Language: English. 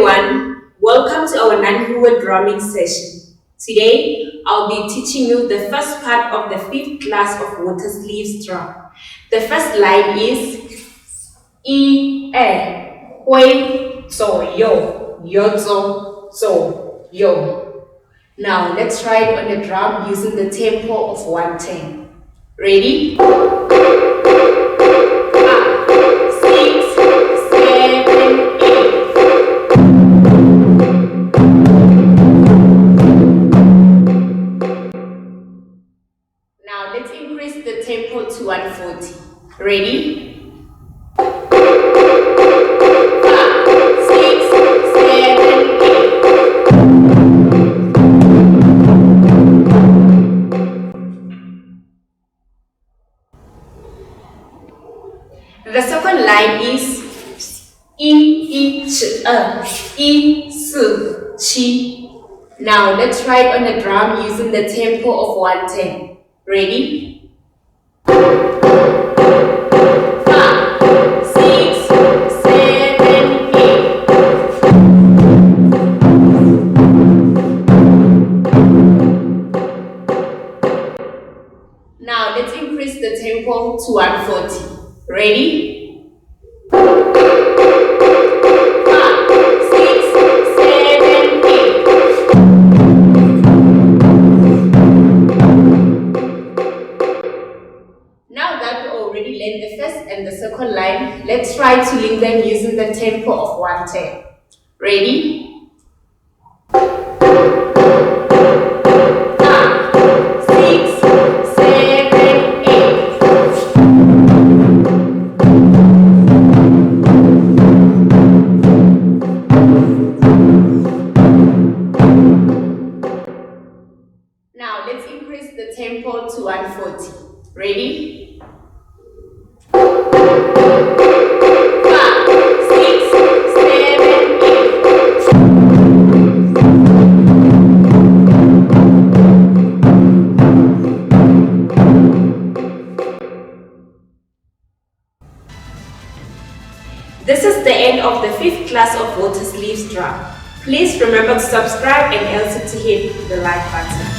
everyone, welcome to our non-word drumming session. Today, I'll be teaching you the first part of the 5th class of water sleeves drum. The first line is 一二挥左右游走左右. Now let's try it on the drum using the tempo of 110. Ready? 140. Ready? 5, 6, 7, 8. The second line is 112 Now let's try it on the drum using the tempo of 110. Ready? 5, 6, 7, 8. Now let's increase the tempo to 140. Ready? 5, 6, 7, 8. Now that we already learned the first and the second line, let's try to link them using the tempo of 110. Ready? 5, 6, 7, 8. Now let's increase the tempo to 140. Ready? 5, 6, 7, 8. This is the end of the 5th class of water sleeves drum. Please remember to subscribe and also to hit the like button.